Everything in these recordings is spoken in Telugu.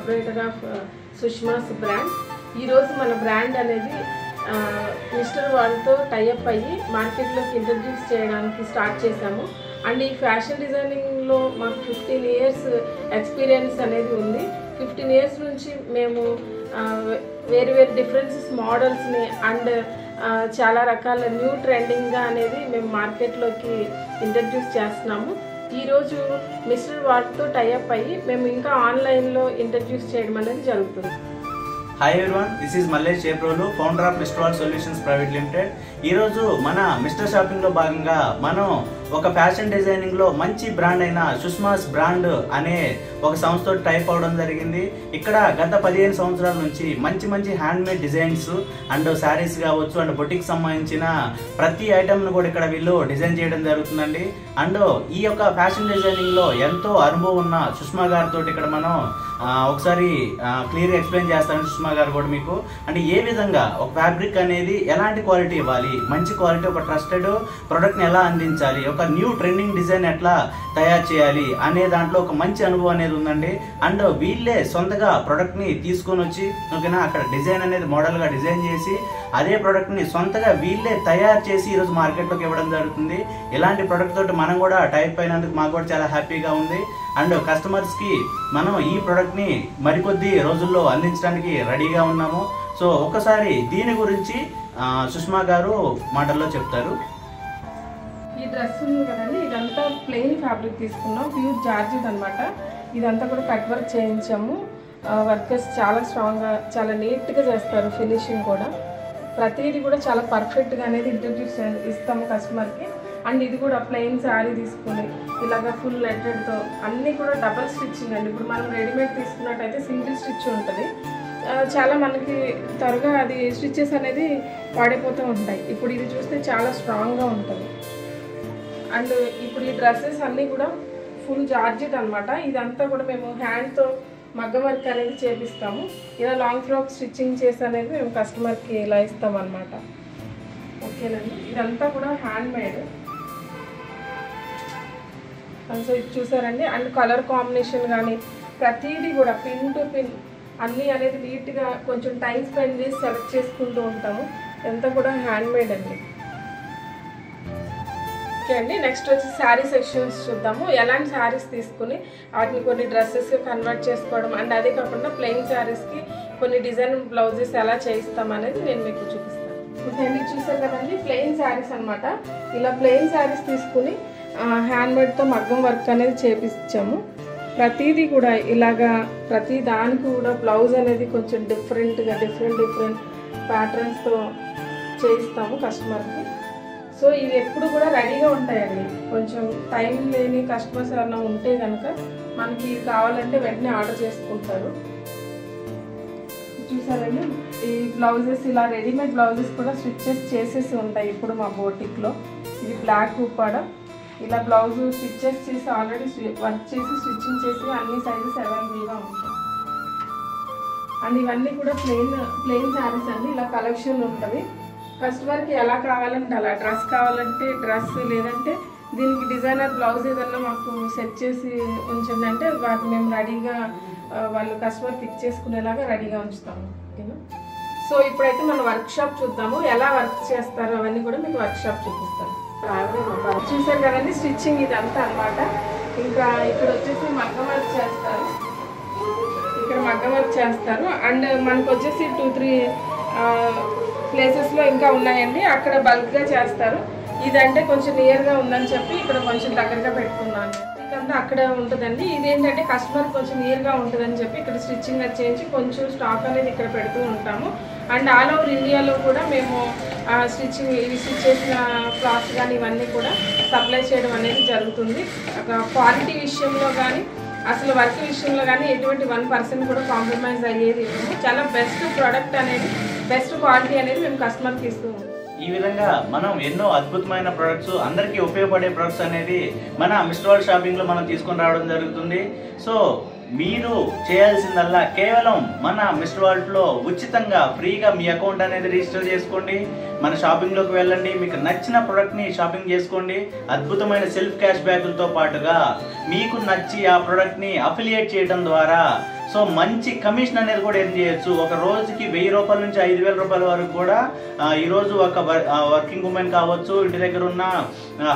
Proprietor of Sushma's brand. ఈరోజు మన బ్రాండ్ అనేది మిస్టర్ వరల్డ్తో టైఅప్ అయ్యి మార్కెట్లోకి ఇంట్రడ్యూస్ చేయడానికి స్టార్ట్ చేశాము. అండ్ ఈ ఫ్యాషన్ డిజైనింగ్లో మాకు 15 years ఎక్స్పీరియన్స్ అనేది ఉంది. 15 years నుంచి మేము వేరు డిఫరెన్సెస్ మోడల్స్ని అండ్ చాలా రకాల న్యూ ట్రెండింగ్గా అనేది మేము మార్కెట్లోకి ఇంట్రడ్యూస్ చేస్తున్నాము. ఈరోజు మిస్టర్ వరల్డ్తో టైఅప్ అయ్యి మేము ఇంకా ఆన్లైన్లో ఇంట్రడ్యూస్ చేయడం అనేది జరుగుతుంది. Hi everyone, this is Mallesh Chebrolu, founder of mister world solutions private limited. ఈరోజు మన మిస్టర్ షాపింగ్లో భాగంగా మనం ఒక ఫ్యాషన్ డిజైనింగ్లో మంచి బ్రాండ్ అయిన సుష్మాస్ బ్రాండ్ అనే ఒక సంస్థతో టైప్ అవడం జరిగింది. ఇక్కడ గత 15 సంవత్సరాల నుంచి మంచి హ్యాండ్మేడ్ డిజైన్స్ అండ్ శారీస్ కావచ్చు అండ్ బొటిక్ సంబంధించిన ప్రతి ఐటమ్ను కూడా ఇక్కడ వీళ్ళు డిజైన్ చేయడం జరుగుతుందండి. అండ్ ఈ యొక్క ఫ్యాషన్ డిజైనింగ్లో ఎంతో అనుభవం ఉన్న సుష్మా గారితో ఇక్కడ మనం ఒకసారి క్లియర్గా ఎక్స్ప్లెయిన్ చేస్తాను. సుష్మా గారు కూడా మీకు అంటే ఏ విధంగా ఒక ఫ్యాబ్రిక్ అనేది ఎలాంటి క్వాలిటీ ఇవ్వాలి, మంచి క్వాలిటీ ఒక ట్రస్టెడ్ ప్రోడక్ట్ని ఎలా అందించాలి, ఒక న్యూ ట్రెండింగ్ డిజైన్ ఎట్లా తయారు చేయాలి అనే దాంట్లో ఒక మంచి అనుభవం అనేది ఉందండి. అండ్ వీళ్ళే సొంతగా ప్రోడక్ట్ని తీసుకొని వచ్చి ఓకేనా అక్కడ డిజైన్ అనేది మోడల్గా డిజైన్ చేసి అదే ప్రోడక్ట్ని సొంతగా వీళ్ళే తయారు చేసి ఈరోజు మార్కెట్లోకి ఇవ్వడం జరుగుతుంది. ఇలాంటి ప్రోడక్ట్ తోటి మనం కూడా టైప్ అయినందుకు మాకు కూడా చాలా హ్యాపీగా ఉంది. అండ్ కస్టమర్స్కి మనం ఈ ప్రోడక్ట్ని మరికొద్ది రోజుల్లో అందించడానికి రెడీగా ఉన్నాము. సో ఒకసారి దీని గురించి సుష్మా గారు మాటల్లో చెప్తారు. ఈ డ్రెస్ ఉంది కదండి, ఇదంతా ప్లెయిన్ ఫ్యాబ్రిక్ తీసుకున్నాం, ప్యూర్ జార్జెట్ అనమాట. ఇదంతా కూడా కట్ వర్క్ చేయించాము. వర్కర్స్ చాలా స్ట్రాంగ్గా చాలా నీట్గా చేస్తారు. ఫినిషింగ్ కూడా ప్రతిదీ కూడా చాలా పర్ఫెక్ట్గా అనేది ఇంట్రడ్యూస్ ఇస్తాము కస్టమర్కి. అండ్ ఇది కూడా ప్లెయిన్ శారీ తీసుకుని ఇలాగ ఫుల్ లెటెడ్తో అన్నీ కూడా డబల్ స్టిచ్చింగ్ అండి. ఇప్పుడు మనం రెడీమేడ్ తీసుకున్నట్టయితే సింగిల్ స్టిచ్ ఉంటుంది, చాలా మనకి త్వరగా అది స్టిచ్చెస్ అనేది వాడిపోతూ ఉంటాయి. ఇప్పుడు ఇది చూస్తే చాలా స్ట్రాంగ్గా ఉంటుంది. అండ్ ఇప్పుడు ఈ డ్రెస్సెస్ అన్నీ కూడా ఫుల్ జార్జెట్ అనమాట. ఇదంతా కూడా మేము హ్యాండ్తో మగ్గం వర్క్ అనేది చేపిస్తాము. ఇలా లాంగ్ ఫ్రాక్ స్టిచ్చింగ్ చేసి అనేది మేము కస్టమర్కి ఇలా ఇస్తాం అనమాట. ఓకేనండి, ఇదంతా కూడా హ్యాండ్ మేడ్. సో ఇది చూసారండి. అండ్ కలర్ కాంబినేషన్ కానీ ప్రతిదీ కూడా పిన్ టు పిన్ అన్నీ అనేది నీట్గా కొంచెం టైం స్పెండ్ చేసి సెలెక్ట్ చేసుకుంటూ ఉంటాము. ఇదంతా కూడా హ్యాండ్ మేడ్ అండి. ఓకే అండి, నెక్స్ట్ వచ్చి శారీ సెక్షన్స్ చూద్దాము. ఎలాంటి శారీస్ తీసుకుని వాటిని కొన్ని డ్రెస్సెస్కి కన్వర్ట్ చేసుకోవడం అండ్ అదే కాకుండా ప్లెయిన్ శారీస్కి కొన్ని డిజైన్ బ్లౌజెస్ ఎలా చేయిస్తాం అనేది నేను మీకు చూపిస్తాను. ఓకే అండి, చూసారు కదండి ప్లెయిన్ శారీస్ అనమాట. ఇలా ప్లెయిన్ శారీస్ తీసుకుని హ్యాండ్మేడ్తో మగ్గం వర్క్ అనేది చేపించాము. ప్రతిదీ కూడా ఇలాగా ప్రతి దానికి కూడా బ్లౌజ్ అనేది కొంచెం డిఫరెంట్గా డిఫరెంట్ ప్యాటర్న్స్తో చేయిస్తాము కస్టమర్కి. సో ఇవి ఎప్పుడు కూడా రెడీగా ఉంటాయండి. కొంచెం టైం లేని కస్టమర్స్ ఎవరైనా ఉంటే కనుక మనకి కావాలంటే వెంటనే ఆర్డర్ చేసుకుంటారు. చూసారండి, ఈ బ్లౌజెస్ ఇలా రెడీమేడ్ బ్లౌజెస్ కూడా స్టిచ్చెస్ చేసేసి ఉంటాయి ఇప్పుడు మా బోటిక్లో. ఇది బ్లాక్ ఉప్పాడ ఇలా బ్లౌజ్ స్టిచ్చెస్ చేసి ఆల్రెడీ వర్క్ చేసి స్టిచ్చింగ్ చేసి అన్ని సైజెస్ అవైలబుల్గా ఉంటాయి. అండ్ ఇవన్నీ కూడా ప్లెయిన్ శారీస్ అండి. ఇలా కలెక్షన్ ఉంటుంది. కస్టమర్కి ఎలా కావాలంటే అలా, డ్రెస్ కావాలంటే డ్రెస్, లేదంటే దీనికి డిజైనర్ బ్లౌజ్ ఏదన్నా మాకు సెట్ చేసి ఉంచండి అంటే వాటిని మేము రెడీగా వాళ్ళు కస్టమర్కి ఇచ్చేసుకునేలాగా రెడీగా ఉంచుతాము. ఓకేనా, సో ఇప్పుడైతే మనం వర్క్ షాప్ చూద్దాము. ఎలా వర్క్ చేస్తారో అవన్నీ కూడా మీకు వర్క్ షాప్ చూపిస్తాను. చూసారు కదండి స్టిచ్చింగ్ ఇదంతా అనమాట. ఇంకా ఇక్కడ వచ్చేసి మగ్గం వర్క్ చేస్తారు. ఇక్కడ మగ్గం వర్క్ చేస్తారు. అండ్ మనకు వచ్చేసి 2-3 ప్లేసెస్లో ఇంకా ఉన్నాయండి. అక్కడ బల్క్గా చేస్తారు. ఇదంటే కొంచెం నియర్గా ఉందని చెప్పి ఇక్కడ కొంచెం దగ్గరగా పెట్టుకున్నాను. ఇదంతా అక్కడ ఉంటుందండి. ఇదేంటంటే కస్టమర్ కొంచెం నియర్గా ఉంటుందని చెప్పి ఇక్కడ స్టిచ్చింగ్ అది చేయించి కొంచెం స్టాక్ అనేది ఇక్కడ పెడుతూ ఉంటాము. అండ్ ఆల్ ఓవర్ ఇండియాలో కూడా మేము స్టిచ్చింగ్ ఇవి స్టిచ్ చేసిన క్లాత్స్ కానీ ఇవన్నీ కూడా సప్లై చేయడం అనేది జరుగుతుంది. క్వాలిటీ విషయంలో కానీ అసలు వర్క్ విషయంలో కానీ ఎటువంటి 1% కూడా కాంప్రమైజ్ అయ్యేది. చాలా బెస్ట్ ప్రోడక్ట్ అనేది, బెస్ట్ క్వాలిటీ అనేది మేము కస్టమర్కి ఇస్తూ ఉంటాం. ఈ విధంగా మనం ఎన్నో అద్భుతమైన ప్రొడక్ట్స్, అందరికీ ఉపయోగపడే ప్రొడక్ట్స్ అనేది మన మిస్టర్ వరల్డ్ షాపింగ్లో మనం తీసుకొని రావడం జరుగుతుంది. సో మీరు చేయాల్సిందల్లా కేవలం మన మిస్టర్ వరల్డ్లో ఉచితంగా ఫ్రీగా మీ అకౌంట్ అనేది రిజిస్టర్ చేసుకోండి. మన షాపింగ్లోకి వెళ్ళండి, మీకు నచ్చిన ప్రోడక్ట్ని షాపింగ్ చేసుకోండి. అద్భుతమైన సెల్ఫ్ క్యాష్ బ్యాక్లతో పాటుగా మీకు నచ్చి ఆ ప్రోడక్ట్ని అఫిలియేట్ చేయడం ద్వారా సో మంచి కమిషన్ అనేది కూడా ఎర్న్ చేయొచ్చు. ఒక రోజుకి 1000 రూపాయల నుంచి 5000 రూపాయల వరకు కూడా ఈరోజు ఒక వర్కింగ్ ఉమెన్ కావచ్చు, ఇంటి దగ్గర ఉన్న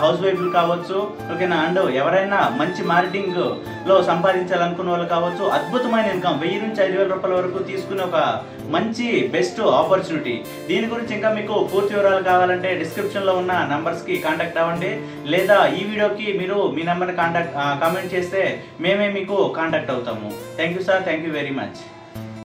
హౌస్ వైఫ్లు కావచ్చు, ఓకేనా, అండ్ ఎవరైనా మంచి మార్కెటింగ్లో సంపాదించాలనుకున్న వాళ్ళు కావచ్చు, అద్భుతమైన ఇన్కమ్ 1000 నుంచి 5000 రూపాయల వరకు తీసుకునే ఒక మంచి బెస్ట్ ఆపర్చునిటీ. దీని గురించి ఇంకా మీకు పూర్తి వివరాలు కావాలంటే డిస్క్రిప్షన్లో ఉన్న నంబర్స్కి కాంటాక్ట్ అవ్వండి, లేదా ఈ వీడియోకి మీరు మీ నెంబర్ని కామెంట్ చేస్తే మేమే మీకు కాంటాక్ట్ అవుతాము. Thank you sir, thank you very much.